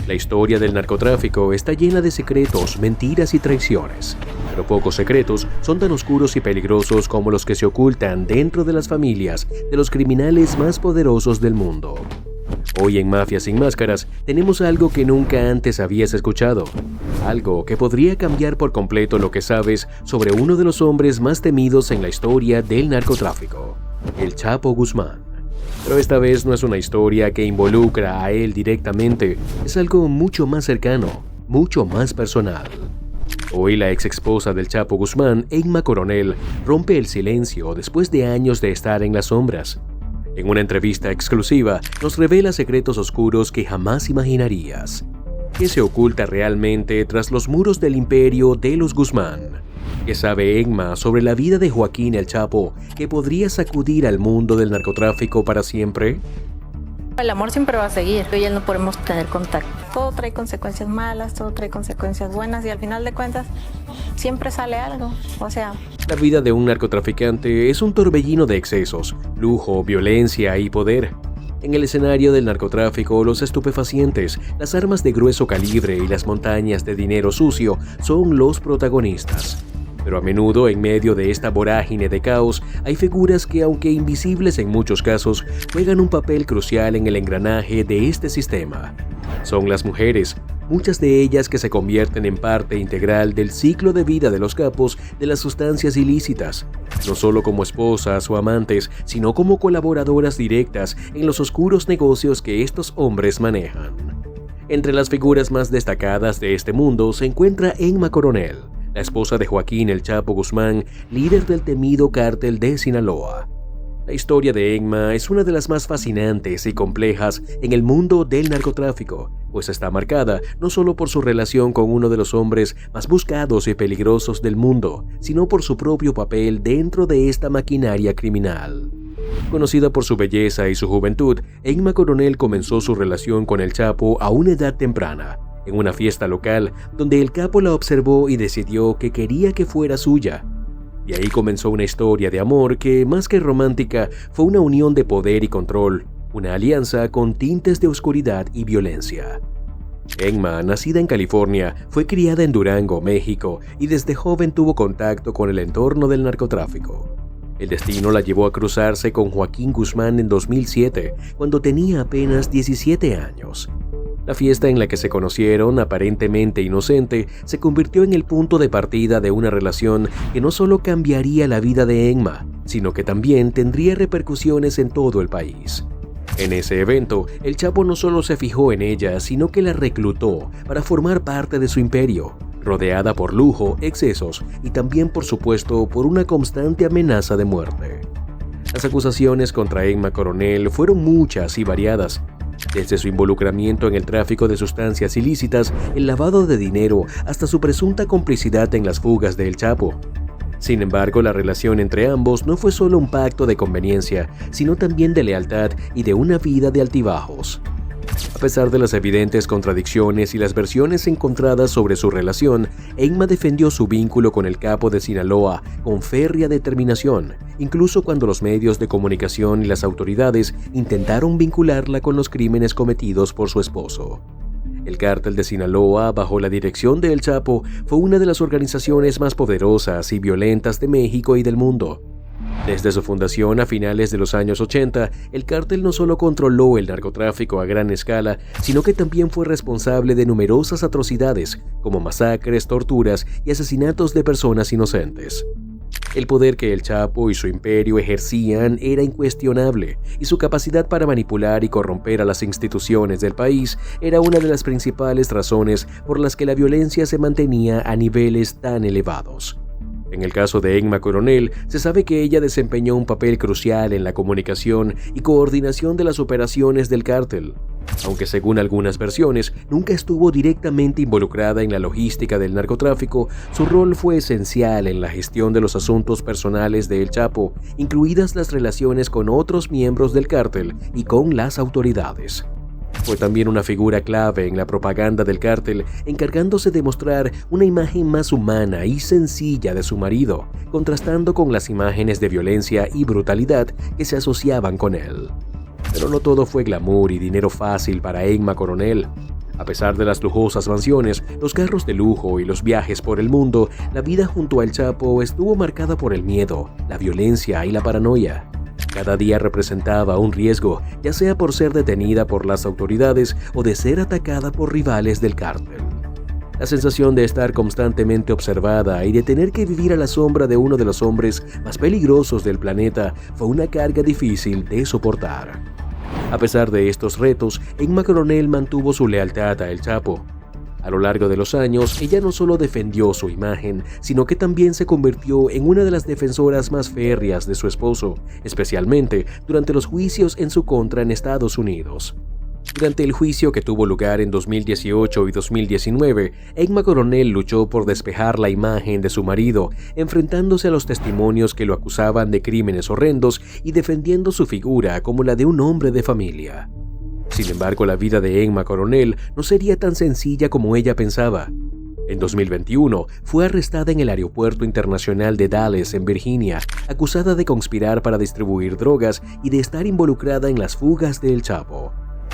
La historia del narcotráfico está llena de secretos, mentiras y traiciones, pero pocos secretos son tan oscuros y peligrosos como los que se ocultan dentro de las familias de los criminales más poderosos del mundo. Hoy en Mafia sin Máscaras tenemos algo que nunca antes habías escuchado, algo que podría cambiar por completo lo que sabes sobre uno de los hombres más temidos en la historia del narcotráfico, el Chapo Guzmán. Pero esta vez no es una historia que involucra a él directamente, es algo mucho más cercano, mucho más personal. Hoy la ex esposa del Chapo Guzmán, Emma Coronel, rompe el silencio después de años de estar en las sombras. En una entrevista exclusiva, nos revela secretos oscuros que jamás imaginarías. ¿Qué se oculta realmente tras los muros del imperio de los Guzmán? ¿Qué sabe Emma sobre la vida de Joaquín el Chapo que podría sacudir al mundo del narcotráfico para siempre? El amor siempre va a seguir, yo y él no podemos tener contacto. Todo trae consecuencias malas, todo trae consecuencias buenas y al final de cuentas siempre sale algo, La vida de un narcotraficante es un torbellino de excesos, lujo, violencia y poder. En el escenario del narcotráfico, los estupefacientes, las armas de grueso calibre y las montañas de dinero sucio son los protagonistas. Pero a menudo, en medio de esta vorágine de caos, hay figuras que, aunque invisibles en muchos casos, juegan un papel crucial en el engranaje de este sistema. Son las mujeres, muchas de ellas que se convierten en parte integral del ciclo de vida de los capos de las sustancias ilícitas, no solo como esposas o amantes, sino como colaboradoras directas en los oscuros negocios que estos hombres manejan. Entre las figuras más destacadas de este mundo se encuentra Emma Coronel, la esposa de Joaquín el Chapo Guzmán, líder del temido cártel de Sinaloa. La historia de Emma es una de las más fascinantes y complejas en el mundo del narcotráfico, pues está marcada no solo por su relación con uno de los hombres más buscados y peligrosos del mundo, sino por su propio papel dentro de esta maquinaria criminal. Conocida por su belleza y su juventud, Emma Coronel comenzó su relación con el Chapo a una edad temprana, en una fiesta local donde el capo la observó y decidió que quería que fuera suya. Y ahí comenzó una historia de amor que, más que romántica, fue una unión de poder y control, una alianza con tintes de oscuridad y violencia. Emma, nacida en California, fue criada en Durango, México, y desde joven tuvo contacto con el entorno del narcotráfico. El destino la llevó a cruzarse con Joaquín Guzmán en 2007, cuando tenía apenas 17 años. La fiesta en la que se conocieron, aparentemente inocente, se convirtió en el punto de partida de una relación que no solo cambiaría la vida de Emma, sino que también tendría repercusiones en todo el país. En ese evento, el Chapo no solo se fijó en ella, sino que la reclutó para formar parte de su imperio, rodeada por lujo, excesos y también, por supuesto, por una constante amenaza de muerte. Las acusaciones contra Emma Coronel fueron muchas y variadas, desde su involucramiento en el tráfico de sustancias ilícitas, el lavado de dinero, hasta su presunta complicidad en las fugas de El Chapo. Sin embargo, la relación entre ambos no fue solo un pacto de conveniencia, sino también de lealtad y de una vida de altibajos. A pesar de las evidentes contradicciones y las versiones encontradas sobre su relación, Emma defendió su vínculo con el capo de Sinaloa con férrea determinación, incluso cuando los medios de comunicación y las autoridades intentaron vincularla con los crímenes cometidos por su esposo. El cártel de Sinaloa, bajo la dirección de El Chapo, fue una de las organizaciones más poderosas y violentas de México y del mundo. Desde su fundación a finales de los años 80, el cártel no solo controló el narcotráfico a gran escala, sino que también fue responsable de numerosas atrocidades, como masacres, torturas y asesinatos de personas inocentes. El poder que el Chapo y su imperio ejercían era incuestionable, y su capacidad para manipular y corromper a las instituciones del país era una de las principales razones por las que la violencia se mantenía a niveles tan elevados. En el caso de Emma Coronel, se sabe que ella desempeñó un papel crucial en la comunicación y coordinación de las operaciones del cártel, aunque según algunas versiones nunca estuvo directamente involucrada en la logística del narcotráfico. Su rol fue esencial en la gestión de los asuntos personales de El Chapo, incluidas las relaciones con otros miembros del cártel y con las autoridades. Fue también una figura clave en la propaganda del cártel, encargándose de mostrar una imagen más humana y sencilla de su marido, contrastando con las imágenes de violencia y brutalidad que se asociaban con él. Pero no todo fue glamour y dinero fácil para Emma Coronel. A pesar de las lujosas mansiones, los carros de lujo y los viajes por el mundo, la vida junto al Chapo estuvo marcada por el miedo, la violencia y la paranoia. Cada día representaba un riesgo, ya sea por ser detenida por las autoridades o de ser atacada por rivales del cártel. La sensación de estar constantemente observada y de tener que vivir a la sombra de uno de los hombres más peligrosos del planeta fue una carga difícil de soportar. A pesar de estos retos, Emma Coronel mantuvo su lealtad a El Chapo. A lo largo de los años, ella no solo defendió su imagen, sino que también se convirtió en una de las defensoras más férreas de su esposo, especialmente durante los juicios en su contra en Estados Unidos. Durante el juicio que tuvo lugar en 2018 y 2019, Emma Coronel luchó por despejar la imagen de su marido, enfrentándose a los testimonios que lo acusaban de crímenes horrendos y defendiendo su figura como la de un hombre de familia. Sin embargo, la vida de Emma Coronel no sería tan sencilla como ella pensaba. En 2021, fue arrestada en el Aeropuerto Internacional de Dallas, en Virginia, acusada de conspirar para distribuir drogas y de estar involucrada en las fugas de El Chapo.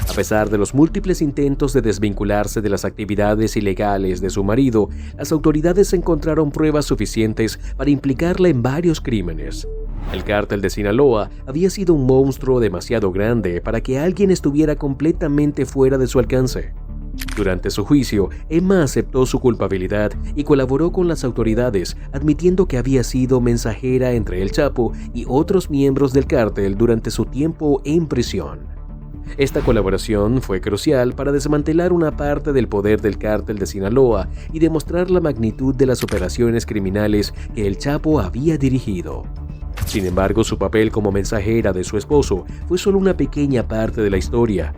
A pesar de los múltiples intentos de desvincularse de las actividades ilegales de su marido, las autoridades encontraron pruebas suficientes para implicarla en varios crímenes. El cártel de Sinaloa había sido un monstruo demasiado grande para que alguien estuviera completamente fuera de su alcance. Durante su juicio, Emma aceptó su culpabilidad y colaboró con las autoridades, admitiendo que había sido mensajera entre El Chapo y otros miembros del cártel durante su tiempo en prisión. Esta colaboración fue crucial para desmantelar una parte del poder del cártel de Sinaloa y demostrar la magnitud de las operaciones criminales que El Chapo había dirigido. Sin embargo, su papel como mensajera de su esposo fue solo una pequeña parte de la historia.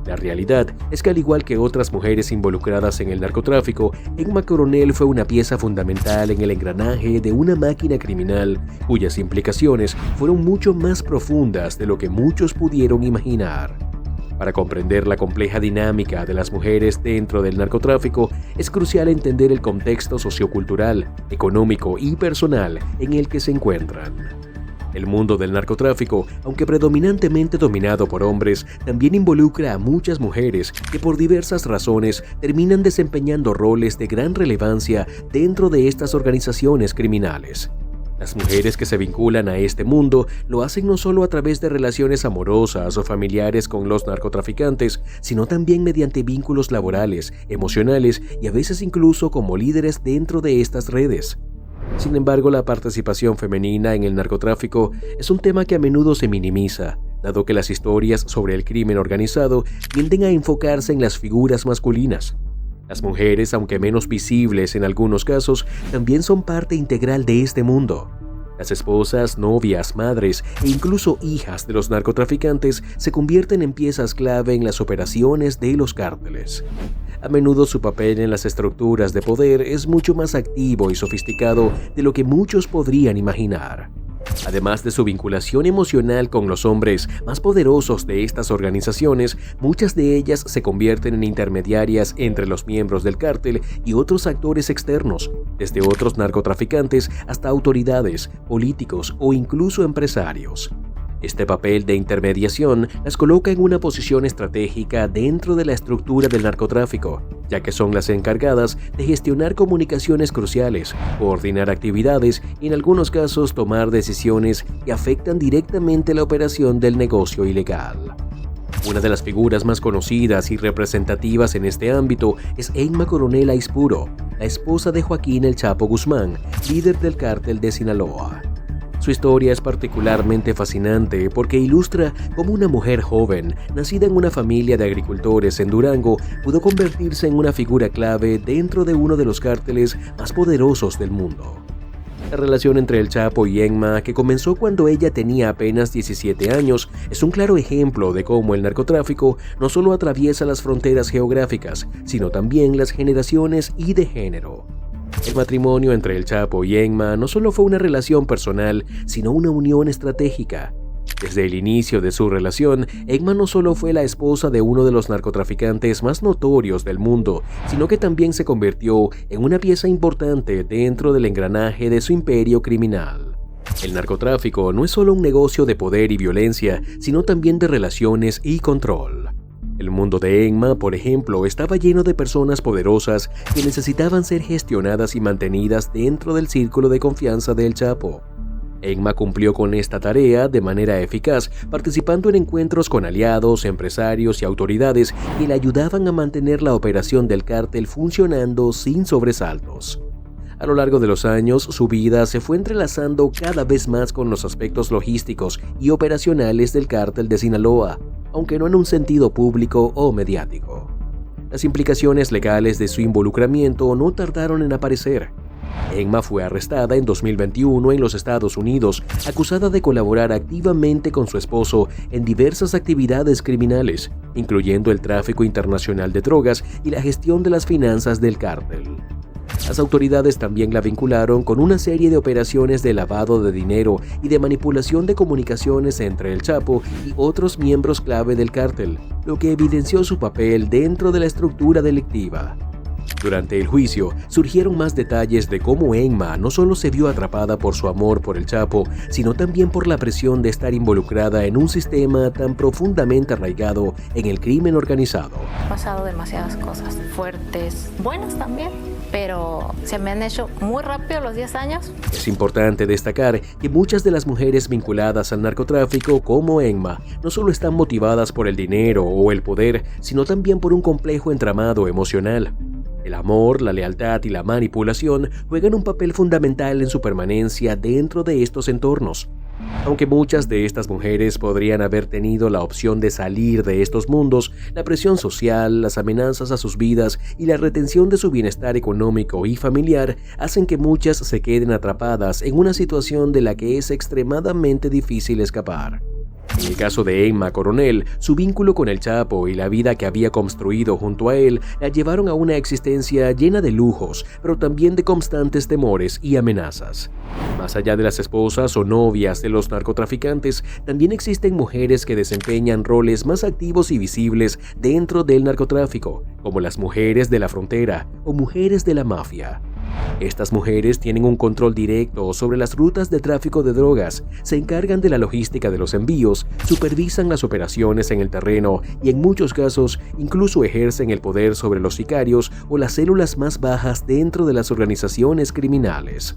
La realidad es que, al igual que otras mujeres involucradas en el narcotráfico, Emma Coronel fue una pieza fundamental en el engranaje de una máquina criminal cuyas implicaciones fueron mucho más profundas de lo que muchos pudieron imaginar. Para comprender la compleja dinámica de las mujeres dentro del narcotráfico, es crucial entender el contexto sociocultural, económico y personal en el que se encuentran. El mundo del narcotráfico, aunque predominantemente dominado por hombres, también involucra a muchas mujeres que por diversas razones terminan desempeñando roles de gran relevancia dentro de estas organizaciones criminales. Las mujeres que se vinculan a este mundo lo hacen no solo a través de relaciones amorosas o familiares con los narcotraficantes, sino también mediante vínculos laborales, emocionales y a veces incluso como líderes dentro de estas redes. Sin embargo, la participación femenina en el narcotráfico es un tema que a menudo se minimiza, dado que las historias sobre el crimen organizado tienden a enfocarse en las figuras masculinas. Las mujeres, aunque menos visibles en algunos casos, también son parte integral de este mundo. Las esposas, novias, madres e incluso hijas de los narcotraficantes se convierten en piezas clave en las operaciones de los cárteles. A menudo su papel en las estructuras de poder es mucho más activo y sofisticado de lo que muchos podrían imaginar. Además de su vinculación emocional con los hombres más poderosos de estas organizaciones, muchas de ellas se convierten en intermediarias entre los miembros del cártel y otros actores externos, desde otros narcotraficantes hasta autoridades, políticos o incluso empresarios. Este papel de intermediación las coloca en una posición estratégica dentro de la estructura del narcotráfico, ya que son las encargadas de gestionar comunicaciones cruciales, coordinar actividades y en algunos casos tomar decisiones que afectan directamente la operación del negocio ilegal. Una de las figuras más conocidas y representativas en este ámbito es Emma Coronel Aispuro, la esposa de Joaquín El Chapo Guzmán, líder del cártel de Sinaloa. Su historia es particularmente fascinante porque ilustra cómo una mujer joven, nacida en una familia de agricultores en Durango, pudo convertirse en una figura clave dentro de uno de los cárteles más poderosos del mundo. La relación entre El Chapo y Emma, que comenzó cuando ella tenía apenas 17 años, es un claro ejemplo de cómo el narcotráfico no solo atraviesa las fronteras geográficas, sino también las generaciones y de género. El matrimonio entre El Chapo y Emma no solo fue una relación personal, sino una unión estratégica. Desde el inicio de su relación, Emma no solo fue la esposa de uno de los narcotraficantes más notorios del mundo, sino que también se convirtió en una pieza importante dentro del engranaje de su imperio criminal. El narcotráfico no es solo un negocio de poder y violencia, sino también de relaciones y control. El mundo de Emma, por ejemplo, estaba lleno de personas poderosas que necesitaban ser gestionadas y mantenidas dentro del círculo de confianza del Chapo. Emma cumplió con esta tarea de manera eficaz, participando en encuentros con aliados, empresarios y autoridades que le ayudaban a mantener la operación del cártel funcionando sin sobresaltos. A lo largo de los años, su vida se fue entrelazando cada vez más con los aspectos logísticos y operacionales del cártel de Sinaloa, aunque no en un sentido público o mediático. Las implicaciones legales de su involucramiento no tardaron en aparecer. Emma fue arrestada en 2021 en los Estados Unidos, acusada de colaborar activamente con su esposo en diversas actividades criminales, incluyendo el tráfico internacional de drogas y la gestión de las finanzas del cártel. Las autoridades también la vincularon con una serie de operaciones de lavado de dinero y de manipulación de comunicaciones entre el Chapo y otros miembros clave del cártel, lo que evidenció su papel dentro de la estructura delictiva. Durante el juicio, surgieron más detalles de cómo Emma no solo se vio atrapada por su amor por el Chapo, sino también por la presión de estar involucrada en un sistema tan profundamente arraigado en el crimen organizado. He pasado demasiadas cosas fuertes, buenas también, pero se me han hecho muy rápido los 10 años. Es importante destacar que muchas de las mujeres vinculadas al narcotráfico, como Emma, no solo están motivadas por el dinero o el poder, sino también por un complejo entramado emocional. El amor, la lealtad y la manipulación juegan un papel fundamental en su permanencia dentro de estos entornos. Aunque muchas de estas mujeres podrían haber tenido la opción de salir de estos mundos, la presión social, las amenazas a sus vidas y la retención de su bienestar económico y familiar hacen que muchas se queden atrapadas en una situación de la que es extremadamente difícil escapar. En el caso de Emma Coronel, su vínculo con el Chapo y la vida que había construido junto a él la llevaron a una existencia llena de lujos, pero también de constantes temores y amenazas. Más allá de las esposas o novias de los narcotraficantes, también existen mujeres que desempeñan roles más activos y visibles dentro del narcotráfico, como las mujeres de la frontera o mujeres de la mafia. Estas mujeres tienen un control directo sobre las rutas de tráfico de drogas, se encargan de la logística de los envíos, supervisan las operaciones en el terreno y en muchos casos incluso ejercen el poder sobre los sicarios o las células más bajas dentro de las organizaciones criminales.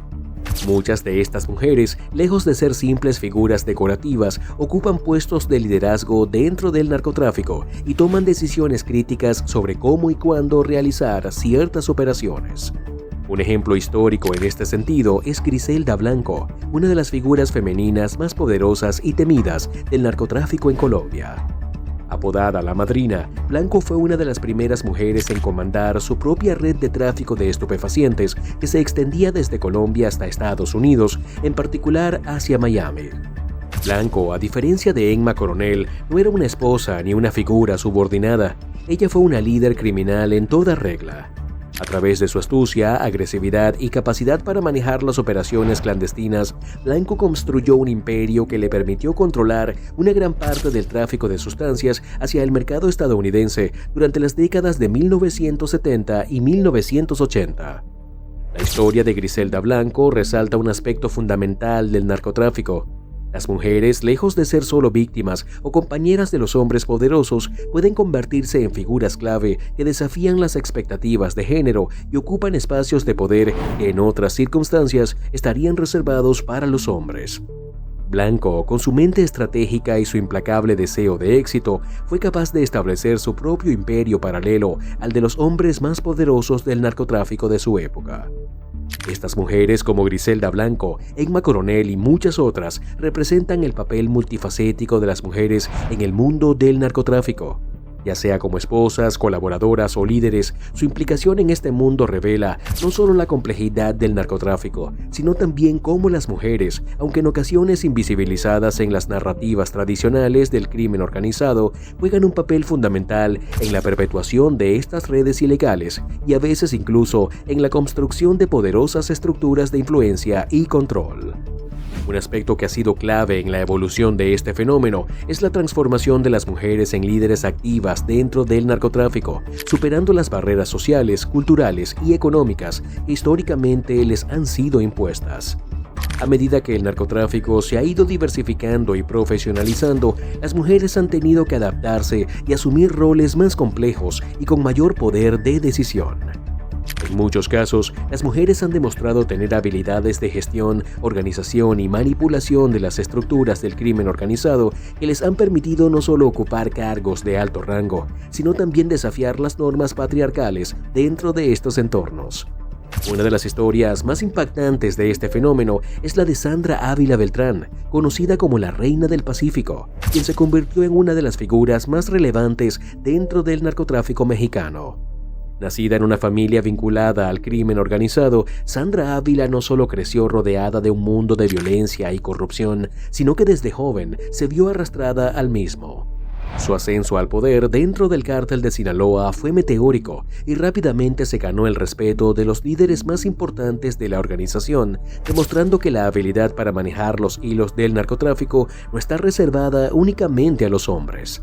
Muchas de estas mujeres, lejos de ser simples figuras decorativas, ocupan puestos de liderazgo dentro del narcotráfico y toman decisiones críticas sobre cómo y cuándo realizar ciertas operaciones. Un ejemplo histórico en este sentido es Griselda Blanco, una de las figuras femeninas más poderosas y temidas del narcotráfico en Colombia. Apodada La Madrina, Blanco fue una de las primeras mujeres en comandar su propia red de tráfico de estupefacientes que se extendía desde Colombia hasta Estados Unidos, en particular hacia Miami. Blanco, a diferencia de Emma Coronel, no era una esposa ni una figura subordinada. Ella fue una líder criminal en toda regla. A través de su astucia, agresividad y capacidad para manejar las operaciones clandestinas, Blanco construyó un imperio que le permitió controlar una gran parte del tráfico de sustancias hacia el mercado estadounidense durante las décadas de 1970 y 1980. La historia de Griselda Blanco resalta un aspecto fundamental del narcotráfico. Las mujeres, lejos de ser solo víctimas o compañeras de los hombres poderosos, pueden convertirse en figuras clave que desafían las expectativas de género y ocupan espacios de poder que en otras circunstancias estarían reservados para los hombres. Blanco, con su mente estratégica y su implacable deseo de éxito, fue capaz de establecer su propio imperio paralelo al de los hombres más poderosos del narcotráfico de su época. Estas mujeres, como Griselda Blanco, Emma Coronel y muchas otras, representan el papel multifacético de las mujeres en el mundo del narcotráfico. Ya sea como esposas, colaboradoras o líderes, su implicación en este mundo revela no solo la complejidad del narcotráfico, sino también cómo las mujeres, aunque en ocasiones invisibilizadas en las narrativas tradicionales del crimen organizado, juegan un papel fundamental en la perpetuación de estas redes ilegales y a veces incluso en la construcción de poderosas estructuras de influencia y control. Un aspecto que ha sido clave en la evolución de este fenómeno es la transformación de las mujeres en líderes activas dentro del narcotráfico, superando las barreras sociales, culturales y económicas que históricamente les han sido impuestas. A medida que el narcotráfico se ha ido diversificando y profesionalizando, las mujeres han tenido que adaptarse y asumir roles más complejos y con mayor poder de decisión. En muchos casos, las mujeres han demostrado tener habilidades de gestión, organización y manipulación de las estructuras del crimen organizado que les han permitido no solo ocupar cargos de alto rango, sino también desafiar las normas patriarcales dentro de estos entornos. Una de las historias más impactantes de este fenómeno es la de Sandra Ávila Beltrán, conocida como la Reina del Pacífico, quien se convirtió en una de las figuras más relevantes dentro del narcotráfico mexicano. Nacida en una familia vinculada al crimen organizado, Sandra Ávila no solo creció rodeada de un mundo de violencia y corrupción, sino que desde joven se vio arrastrada al mismo. Su ascenso al poder dentro del cártel de Sinaloa fue meteórico y rápidamente se ganó el respeto de los líderes más importantes de la organización, demostrando que la habilidad para manejar los hilos del narcotráfico no está reservada únicamente a los hombres.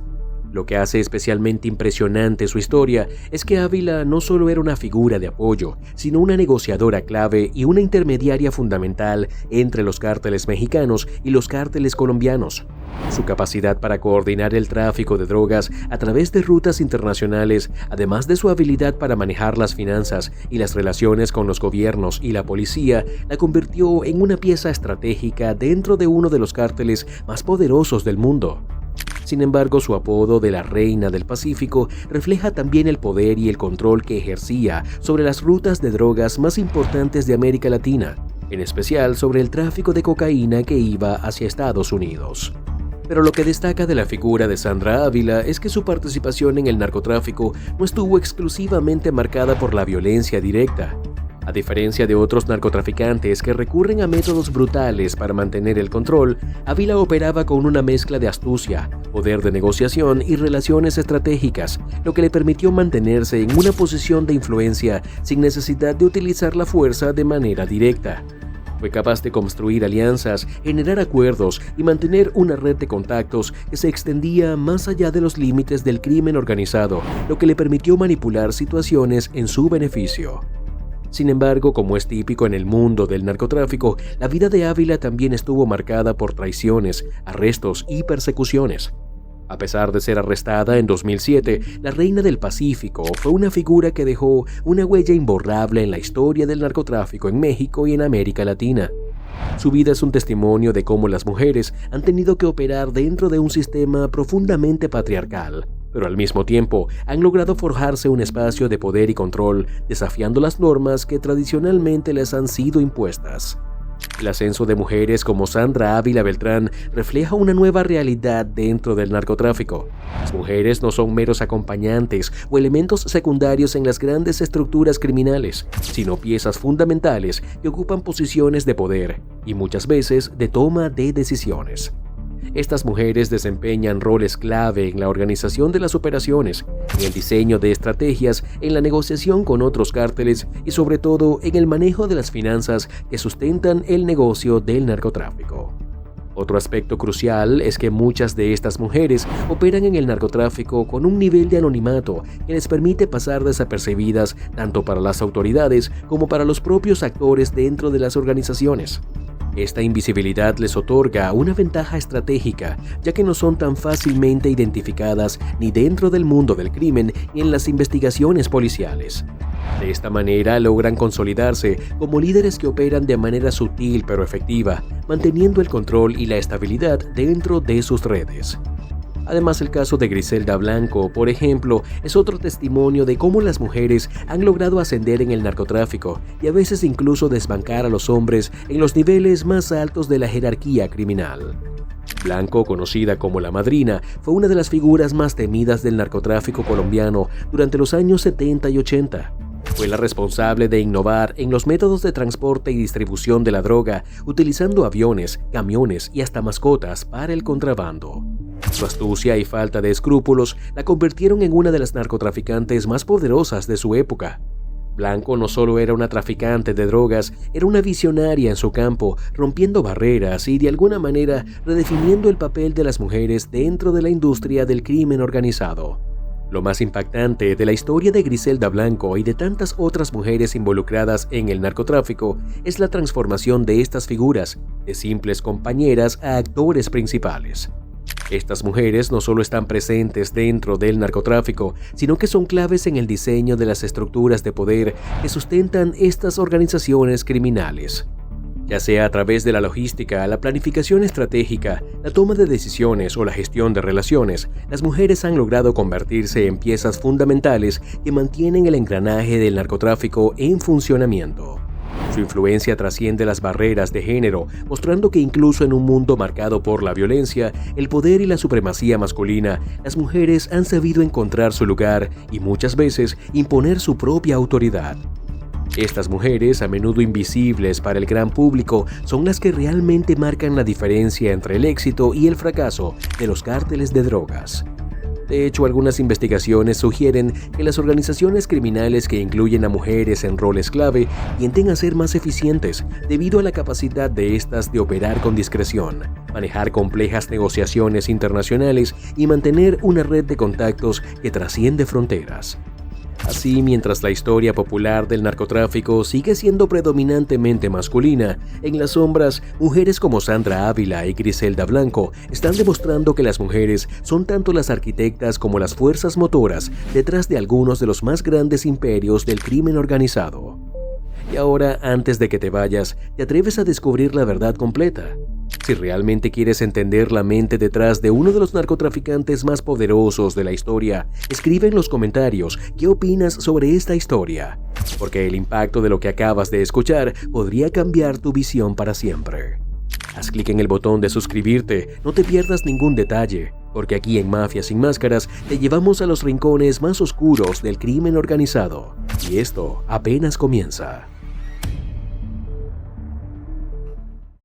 Lo que hace especialmente impresionante su historia es que Ávila no solo era una figura de apoyo, sino una negociadora clave y una intermediaria fundamental entre los cárteles mexicanos y los cárteles colombianos. Su capacidad para coordinar el tráfico de drogas a través de rutas internacionales, además de su habilidad para manejar las finanzas y las relaciones con los gobiernos y la policía, la convirtió en una pieza estratégica dentro de uno de los cárteles más poderosos del mundo. Sin embargo, su apodo de la Reina del Pacífico refleja también el poder y el control que ejercía sobre las rutas de drogas más importantes de América Latina, en especial sobre el tráfico de cocaína que iba hacia Estados Unidos. Pero lo que destaca de la figura de Sandra Ávila es que su participación en el narcotráfico no estuvo exclusivamente marcada por la violencia directa. A diferencia de otros narcotraficantes que recurren a métodos brutales para mantener el control, Ávila operaba con una mezcla de astucia, poder de negociación y relaciones estratégicas, lo que le permitió mantenerse en una posición de influencia sin necesidad de utilizar la fuerza de manera directa. Fue capaz de construir alianzas, generar acuerdos y mantener una red de contactos que se extendía más allá de los límites del crimen organizado, lo que le permitió manipular situaciones en su beneficio. Sin embargo, como es típico en el mundo del narcotráfico, la vida de Ávila también estuvo marcada por traiciones, arrestos y persecuciones. A pesar de ser arrestada en 2007, la Reina del Pacífico fue una figura que dejó una huella imborrable en la historia del narcotráfico en México y en América Latina. Su vida es un testimonio de cómo las mujeres han tenido que operar dentro de un sistema profundamente patriarcal, pero al mismo tiempo han logrado forjarse un espacio de poder y control, desafiando las normas que tradicionalmente les han sido impuestas. El ascenso de mujeres como Sandra Ávila Beltrán refleja una nueva realidad dentro del narcotráfico. Las mujeres no son meros acompañantes o elementos secundarios en las grandes estructuras criminales, sino piezas fundamentales que ocupan posiciones de poder y muchas veces de toma de decisiones. Estas mujeres desempeñan roles clave en la organización de las operaciones, en el diseño de estrategias, en la negociación con otros cárteles y sobre todo en el manejo de las finanzas que sustentan el negocio del narcotráfico. Otro aspecto crucial es que muchas de estas mujeres operan en el narcotráfico con un nivel de anonimato que les permite pasar desapercibidas tanto para las autoridades como para los propios actores dentro de las organizaciones. Esta invisibilidad les otorga una ventaja estratégica, ya que no son tan fácilmente identificadas ni dentro del mundo del crimen ni en las investigaciones policiales. De esta manera logran consolidarse como líderes que operan de manera sutil pero efectiva, manteniendo el control y la estabilidad dentro de sus redes. Además, el caso de Griselda Blanco, por ejemplo, es otro testimonio de cómo las mujeres han logrado ascender en el narcotráfico y a veces incluso desbancar a los hombres en los niveles más altos de la jerarquía criminal. Blanco, conocida como la Madrina, fue una de las figuras más temidas del narcotráfico colombiano durante los años 70 y 80. Fue la responsable de innovar en los métodos de transporte y distribución de la droga, utilizando aviones, camiones y hasta mascotas para el contrabando. Su astucia y falta de escrúpulos la convirtieron en una de las narcotraficantes más poderosas de su época. Blanco no solo era una traficante de drogas, era una visionaria en su campo, rompiendo barreras y de alguna manera redefiniendo el papel de las mujeres dentro de la industria del crimen organizado. Lo más impactante de la historia de Griselda Blanco y de tantas otras mujeres involucradas en el narcotráfico es la transformación de estas figuras, de simples compañeras a actores principales. Estas mujeres no solo están presentes dentro del narcotráfico, sino que son claves en el diseño de las estructuras de poder que sustentan estas organizaciones criminales. Ya sea a través de la logística, la planificación estratégica, la toma de decisiones o la gestión de relaciones, las mujeres han logrado convertirse en piezas fundamentales que mantienen el engranaje del narcotráfico en funcionamiento. Su influencia trasciende las barreras de género, mostrando que incluso en un mundo marcado por la violencia, el poder y la supremacía masculina, las mujeres han sabido encontrar su lugar y muchas veces imponer su propia autoridad. Estas mujeres, a menudo invisibles para el gran público, son las que realmente marcan la diferencia entre el éxito y el fracaso de los cárteles de drogas. De hecho, algunas investigaciones sugieren que las organizaciones criminales que incluyen a mujeres en roles clave tienden a ser más eficientes debido a la capacidad de estas de operar con discreción, manejar complejas negociaciones internacionales y mantener una red de contactos que trasciende fronteras. Así, mientras la historia popular del narcotráfico sigue siendo predominantemente masculina, en las sombras, mujeres como Sandra Ávila y Griselda Blanco están demostrando que las mujeres son tanto las arquitectas como las fuerzas motoras detrás de algunos de los más grandes imperios del crimen organizado. Y ahora, antes de que te vayas, ¿te atreves a descubrir la verdad completa? Si realmente quieres entender la mente detrás de uno de los narcotraficantes más poderosos de la historia, escribe en los comentarios qué opinas sobre esta historia, porque el impacto de lo que acabas de escuchar podría cambiar tu visión para siempre. Haz clic en el botón de suscribirte, no te pierdas ningún detalle, porque aquí en Mafia Sin Máscaras te llevamos a los rincones más oscuros del crimen organizado, y esto apenas comienza.